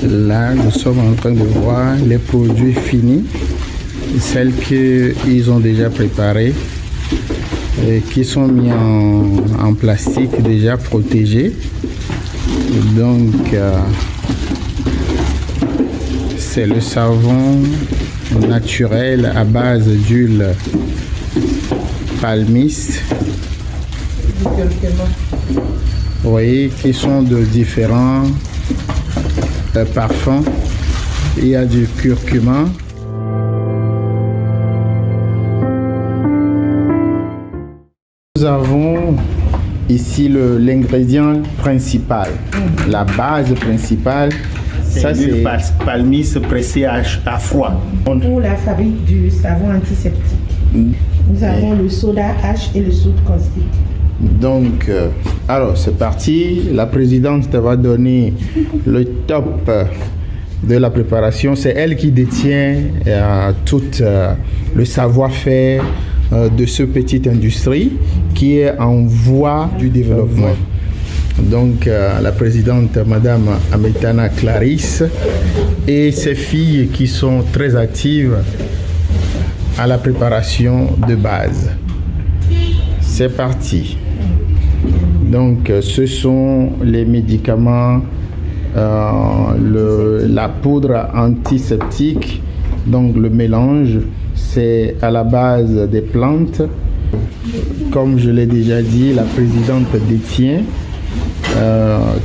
Là, nous sommes en train de voir les produits finis, celles qu'ils ont déjà préparées et qui sont mis en plastique déjà protégé. Donc, c'est le savon naturel à base d'huile palmiste. Vous voyez qui sont de différents parfums. Il y a du curcuma. Nous avons ici l'ingrédient principal, la base principale. Ça, c'est palmiste pressé à froid. Pour la fabrique du savon antiseptique, nous avons le soda H et le soude caustique. Donc, alors c'est parti. La présidente te va donner le top de la préparation. C'est elle qui détient tout le savoir-faire de ce petite industrie qui est en voie du développement. Donc, la présidente, Madame Ametana Clarisse, et ses filles qui sont très actives à la préparation de base. C'est parti. Donc, ce sont les médicaments, la poudre antiseptique. Donc, le mélange, c'est à la base des plantes. Comme je l'ai déjà dit, la présidente détient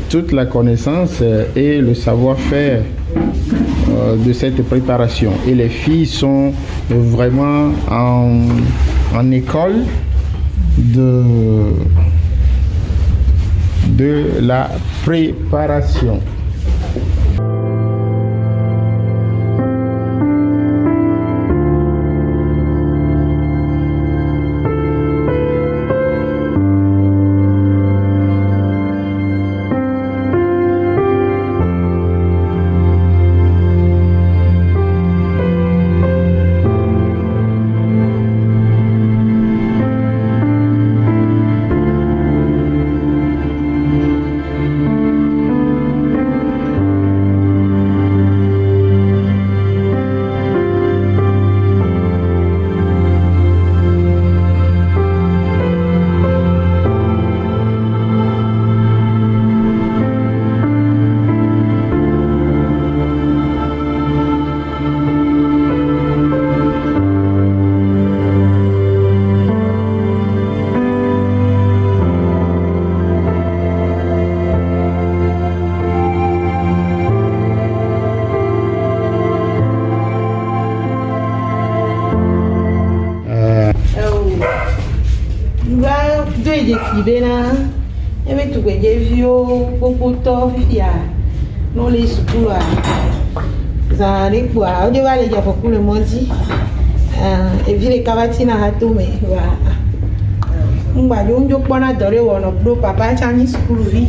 toute la connaissance et le savoir-faire de cette préparation. Et les filles sont vraiment en école de la préparation. Bena, ebe tu kwenye vio popoto fia, no le sukula, za kwa ode wale ja fokule mozi, vile kabati na hatume wa, mba jonjo kwana dore wono pro papa chani sukulu vi,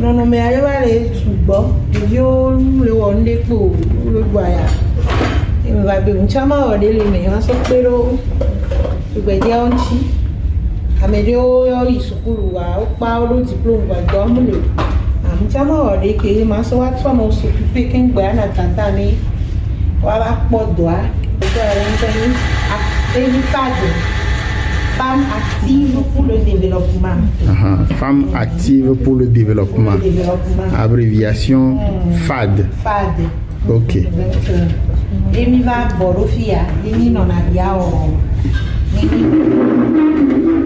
no me ale wale subo, vio le wonde ku le gwaya, va be unchama ode le me waso pero Ìgbẹ̀jẹ̀ ọ̀nchí àmẹ́jọ́ yọ ìsùkúrù wa ó pa olú diplôme wa jọ múlò àmì tí a máa wọ̀ dé kéré máa sọ wá tó ọmọ oṣù pípé kí n gbé àná tàntà ní wàá bá pọ̀ dùá ọjọ́ ẹ̀rọ ń tẹ́ ní FAD, Femme active pour le développement. Femme active pour le développement. Abréviation FAD. FAD. Ok. Emi va borofia, emi non abia o.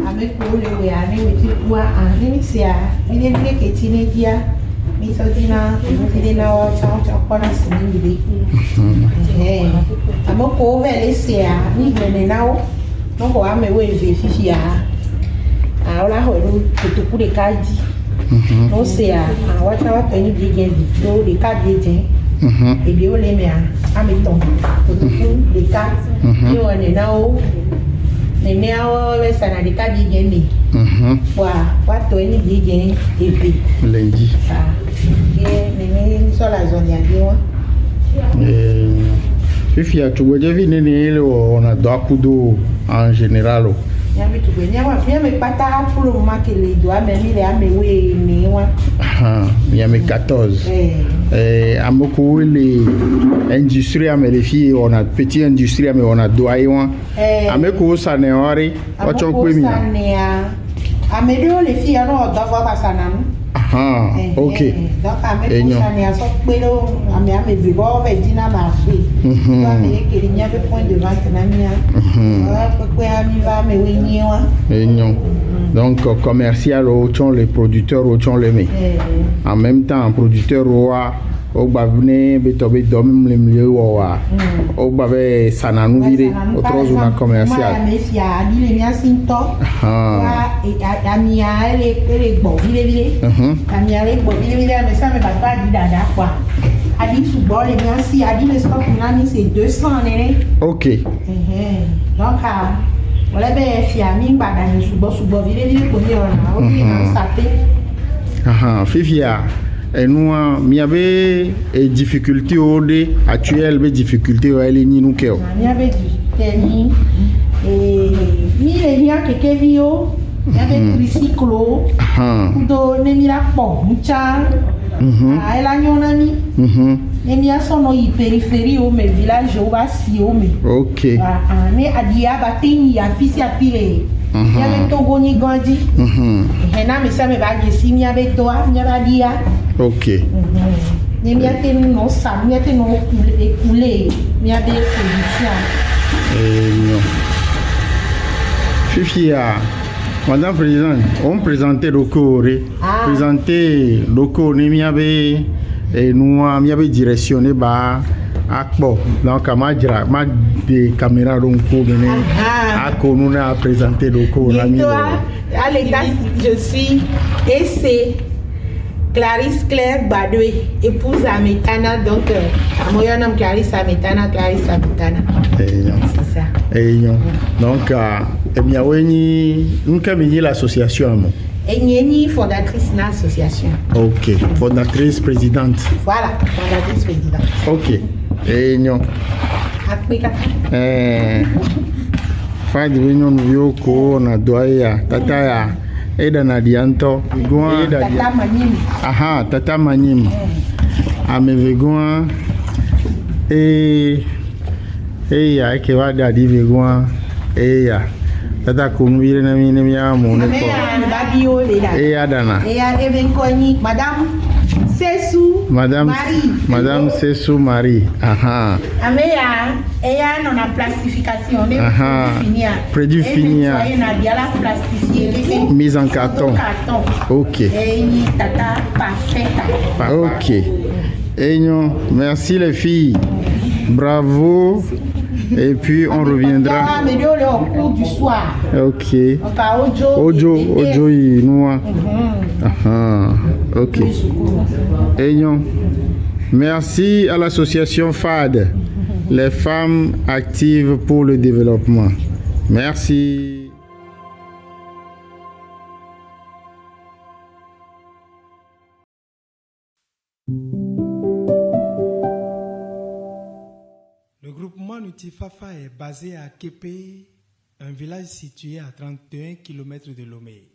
Avec pour le we ane we ti kwa ane sia, mi ne bi ke ti ne dia, mi so dina, mi dina wa cha kwa na sini bi. Amo ko vele sia, ni ne na o. No ko ame we ve fifia. Ahora ho ru to ku de kaji. No sia, wa cha wa to ni bi gen bi, do de kaji je. Et bien, les mères, à mes temps, les cas, ils ont les nao, les mères, les ça n'a des cas d'hygiène. Quoi, toi, ils disent, et puis, lundi. Et les mères, sur la zone, il y a Fifi, tu vois, j'ai vu, on a deux coups d'eau en général. Nyame tu be nyame pata pour le moment que les doigts même il est à me oui ni wa. Nyame 14. Amoko les industrie mais les filles on a petit industrie mais on a doigt wa. Ameko ça ne ori. Ocho ko mi. Amedo les filles alors doit pas ça nan. OK. Donc ameko ça ne so pelo ame vivo ve dina marché. Donc que il y avait point de vente na mia. Donc commercial autant les producteurs autant les met. En même temps producteur roi au bavne betobe dom le milieu wa au bave sananu vire autre zone commercial. Amia ele bon vire amia ele bon vire mais ça me va pas dire dada quoi. Adi souvent les merci adi le stock là c'est 200 néné. OK. Donc voilà ben fiami bada ni souvent vire ko ni on a sapé. Fifia et nous mi avait difficulté au dé actuelle be difficulté au elle ni nous que. Mi avait difficulté et mi les bien que kevio mi avait tricyclo. Do ne mi la po mucha. Elle a nyonami. Nemi asono i périphérie au mes villages au basi au mes. OK. Mais adia batini ya fisi a pile. Ya le togo ni gandi. Hena me sa me ba gesi mi avec toi, mi ba dia. OK. Nemi ate no sa, mi ate no écoulé, mi a des solutions. Non. Fifia, Madame Présidente, on présentait le corps, présenter le corps, mi avait et nous mi avait directionné ba akpo donc ma des caméras donc pour venir à nous a présenté le corps ami à l'état je suis et c'est Clarisse Claire Badoué épouse Ametana donc à mon nom Clarisse Ametana c'est ça et non donc et bien oui nous camini l'association et Nieni fondatrice de l'association. OK, fondatrice présidente. Voilà, fondatrice présidente. OK. Et non. Fa de réunion nous ko na doya tata ya eda na dianto igwa tata manyim. Tata manyim. Amevegwa ya ke wa da di vegwa ya tata kunwire na mine ya mo ne ko Adana. Madame Sessou Madame Sessou Marie. Ameya eya non a plastification produit fini mise en carton. OK. Tata parfaite. OK. Merci les filles. Bravo. Et puis on reviendra. Au cours du soir. OK. Ojo noa. OK. Merci à l'association FAD, les femmes actives pour le développement. Merci. Le groupement Nutifafa est basé à Képé, un village situé à 31 km de Lomé.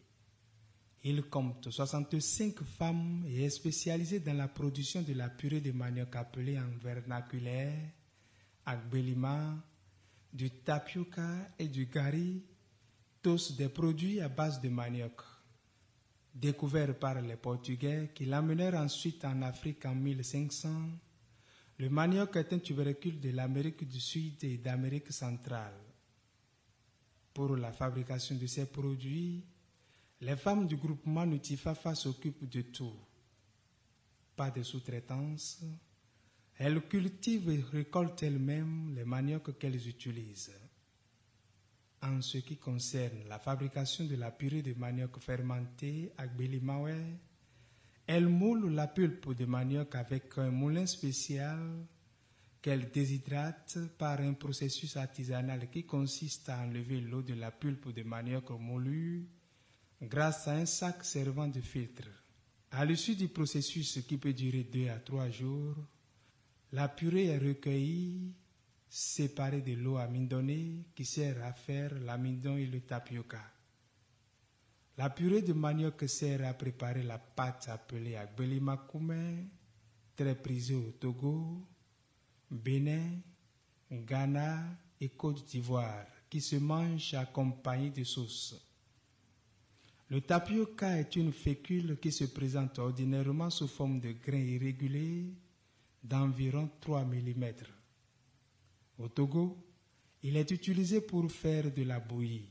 Il compte 65 femmes et est spécialisé dans la production de la purée de manioc appelée en vernaculaire agbelima, du tapioca et du gari, tous des produits à base de manioc. Découverts par les Portugais qui l'amenèrent ensuite en Afrique en 1500, le manioc est un tubercule de l'Amérique du Sud et d'Amérique centrale. Pour la fabrication de ces produits, les femmes du groupement Nutifafa s'occupent de tout. Pas de sous-traitance. Elles cultivent et récoltent elles-mêmes les maniocs qu'elles utilisent. En ce qui concerne la fabrication de la purée de manioc fermenté à Gbelimawe, elles moulent la pulpe de manioc avec un moulin spécial qu'elles déshydratent par un processus artisanal qui consiste à enlever l'eau de la pulpe de manioc moulu grâce à un sac servant de filtre. À l'issue du processus qui peut durer 2 à 3 jours, la purée est recueillie, séparée de l'eau amidonnée qui sert à faire l'amidon et le tapioca. La purée de manioc sert à préparer la pâte appelée agbelimakoumé, très prisée au Togo, Bénin, Ghana et Côte d'Ivoire, qui se mange accompagnée de sauce. Le tapioca est une fécule qui se présente ordinairement sous forme de grains irréguliers d'environ 3 mm. Au Togo, il est utilisé pour faire de la bouillie.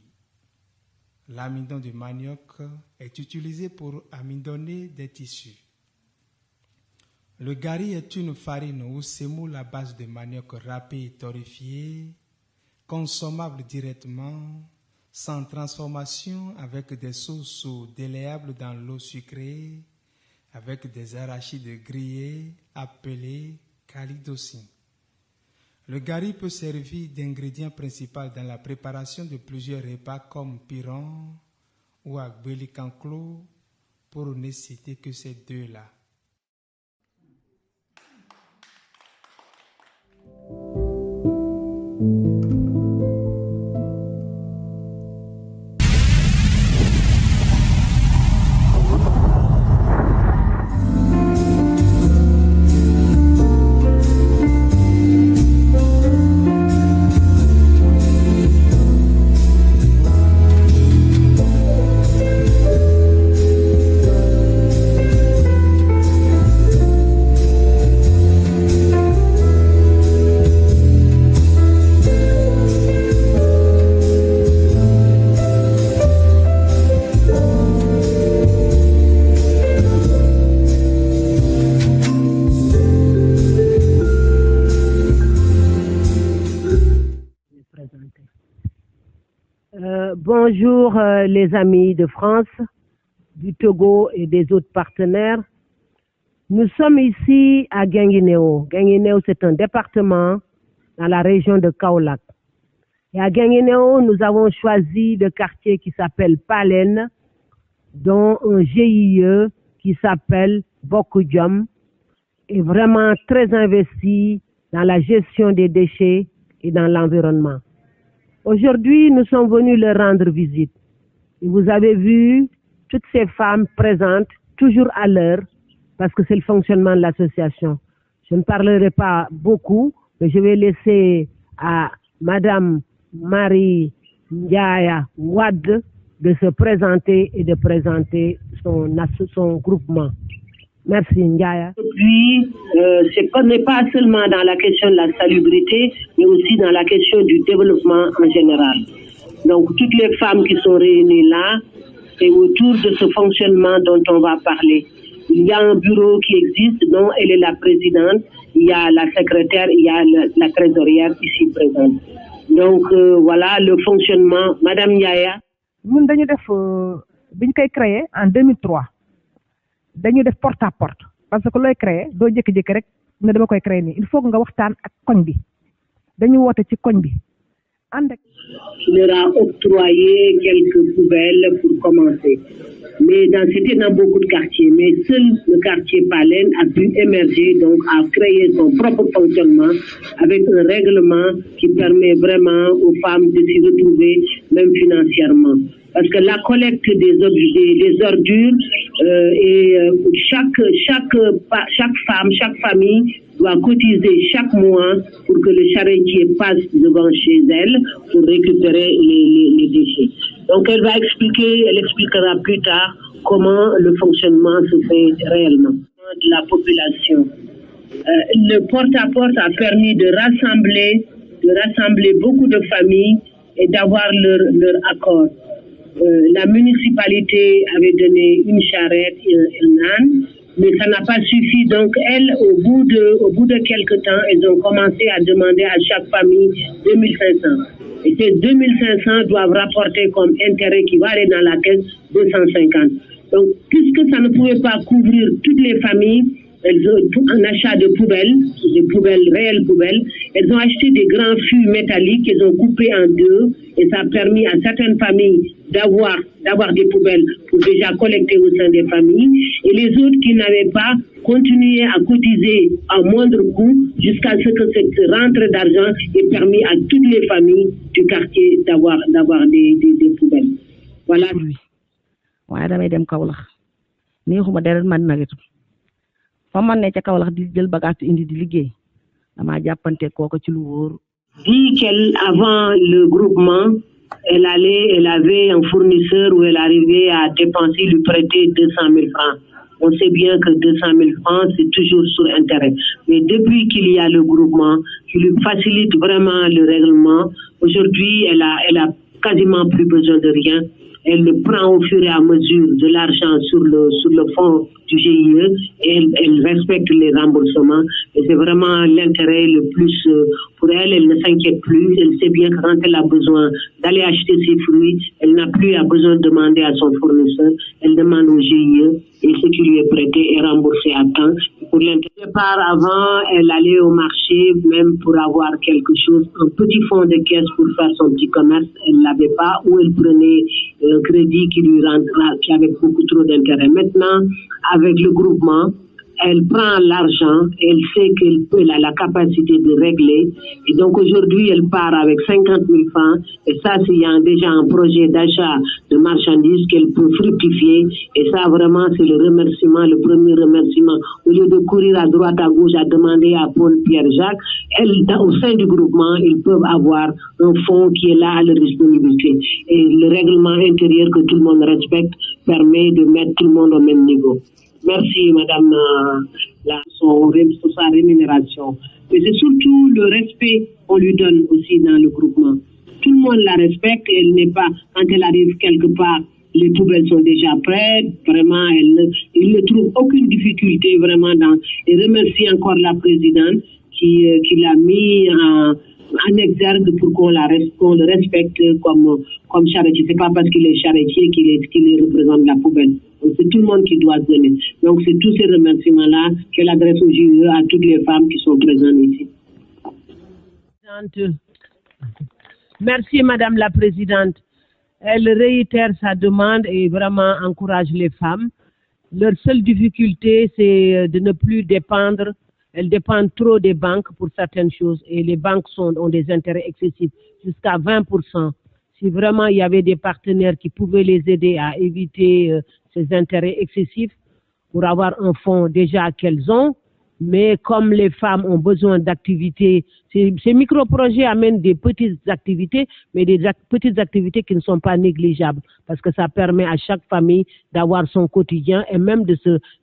L'amidon de manioc est utilisé pour amidonner des tissus. Le gari est une farine ou semoule à base de manioc râpé et torréfié, consommable directement, sans transformation, avec des sauces déléables dans l'eau sucrée, avec des arachides grillés appelés kalidossin. Le gari peut servir d'ingrédient principal dans la préparation de plusieurs repas comme piron ou agbelikanklo, pour ne citer que ces deux-là. Bonjour les amis de France, du Togo et des autres partenaires. Nous sommes ici à Guinguinéo. Guinguinéo, c'est un département dans la région de Kaolack. Et à Guinguinéo, nous avons choisi le quartier qui s'appelle Palen, dont un GIE qui s'appelle Bokudjom est vraiment très investi dans la gestion des déchets et dans l'environnement. Aujourd'hui, nous sommes venus leur rendre visite. Et vous avez vu toutes ces femmes présentes, toujours à l'heure, parce que c'est le fonctionnement de l'association. Je ne parlerai pas beaucoup, mais je vais laisser à Madame Marie Ndiaya Wade de se présenter et de présenter son groupement. Merci Ndiaya. Puis, ce n'est pas seulement dans la question de la salubrité, mais aussi dans la question du développement en général. Donc, toutes les femmes qui sont réunies là, c'est autour de ce fonctionnement dont on va parler. Il y a un bureau qui existe, dont elle est la présidente, il y a la secrétaire, il y a la trésorière ici présente. Donc, voilà le fonctionnement. Madame Ndiaya. Nous avons créé en 2003. Dañu def porte à porte parce que looy créer doo jékki-jékki rek ne dama koy créer nii il faut nga waxtaan ak koñ bi dañu woote ci koñ bi ànd ak. Il leur a octroyé quelques poubelles pour commencer. Mais c'était dans beaucoup de quartiers. Mais seul le quartier Palen a pu émerger, donc a créé son propre fonctionnement avec un règlement qui permet vraiment aux femmes de s'y retrouver, même financièrement. Parce que la collecte des objets, des ordures, chaque femme, chaque famille doit cotiser chaque mois pour que le charretier passe devant chez elle pour récupérer les déchets. Donc elle expliquera plus tard comment le fonctionnement se fait réellement. De la population. Le porte-à-porte a permis de rassembler beaucoup de familles et d'avoir leur accord. La municipalité avait donné une charrette et un âne, mais ça n'a pas suffi. Donc, elles, au bout de quelques temps, elles ont commencé à demander à chaque famille 2500. Et ces 2500 doivent rapporter comme intérêt qui va aller dans la caisse 250. Donc, puisque ça ne pouvait pas couvrir toutes les familles, elles ont un achat de poubelles, réelles poubelles. Elles ont acheté des grands fûts métalliques qu'elles ont coupés en deux et ça a permis à certaines familles d'avoir des poubelles pour déjà collecter au sein des familles. Et les autres qui n'avaient pas continuer à cotiser à moindre coût jusqu'à ce que cette rentrée d'argent ait permis à toutes les familles du quartier d'avoir des poubelles. Voilà. waaye damay dem Kaolack neexuma deret man nagetu fa man ne ca Kaolack di jël bagage indi di liggéey dama jàppante kooku ci lu wóor. Dit qu'elle avant le groupement elle avait un fournisseur où elle arrivait à dépenser, lui prêter 200 000 francs. On sait bien que 200 000 francs, c'est toujours sur intérêt. Mais depuis qu'il y a le groupement, qui lui facilite vraiment le règlement, aujourd'hui, elle a quasiment plus besoin de rien. Elle le prend au fur et à mesure de l'argent sur le fonds du GIE et elle respecte les remboursements. Et c'est vraiment l'intérêt le plus pour elle. Elle ne s'inquiète plus. Elle sait bien que quand elle a besoin d'aller acheter ses fruits, elle n'a plus besoin de demander à son fournisseur. Elle demande au GIE et ce qui lui est prêté est remboursé à temps. Pour l'intérêt avant, elle allait au marché même pour avoir quelque chose, un petit fonds de caisse pour faire son petit commerce. Elle ne l'avait pas ou elle prenait un crédit qui lui rentrera, qui avait beaucoup trop d'intérêt. Maintenant, avec le groupement, elle prend l'argent, elle sait qu'elle a la capacité de régler. Et donc aujourd'hui, elle part avec 50 000 francs. Et ça, il y a déjà un projet d'achat de marchandises qu'elle peut fructifier. Et ça, vraiment, c'est le premier remerciement. Au lieu de courir à droite, à gauche, à demander à Paul, Pierre, Jacques, au sein du groupement, ils peuvent avoir un fonds qui est là à leur disponibilité. Et le règlement intérieur que tout le monde respecte permet de mettre tout le monde au même niveau. Merci, madame, pour sa rémunération. Mais c'est surtout le respect qu'on lui donne aussi dans le groupement. Tout le monde la respecte. Elle n'est pas, quand elle arrive quelque part, les poubelles sont déjà prêtes. Vraiment, il ne trouve aucune difficulté vraiment et remercie encore la présidente qui l'a mis en exergue pour qu'on le respecte comme charretier. C'est pas parce qu'il est charretier qu'il représente la poubelle. Donc, c'est tout le monde qui doit se donner. Donc, c'est tous ces remerciements-là qu'elle adresse au GIE à toutes les femmes qui sont présentes ici. Merci, Madame la Présidente. Elle réitère sa demande et vraiment encourage les femmes. Leur seule difficulté, c'est de ne plus dépendre. Elles dépendent trop des banques pour certaines choses et les banques ont des intérêts excessifs, jusqu'à 20%. Si vraiment il y avait des partenaires qui pouvaient les aider à éviter ces intérêts excessifs pour avoir un fonds déjà qu'elles ont, mais comme les femmes ont besoin d'activités, ces micro-projets amènent des petites activités, mais des petites activités qui ne sont pas négligeables, parce que ça permet à chaque famille d'avoir son quotidien et même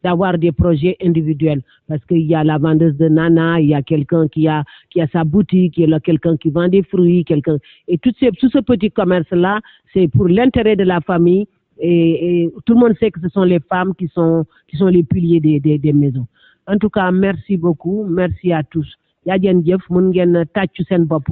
d'avoir des projets individuels, parce qu'il y a la vendeuse de nana, il y a quelqu'un qui a sa boutique, il y a quelqu'un qui vend des fruits, et tout ce petit commerce-là, c'est pour l'intérêt de la famille, et tout le monde sait que ce sont les femmes qui sont les piliers des maisons. En tout cas, merci beaucoup. Merci à tous. Yaa jeen jëf mun ngeen tàccu seen bopp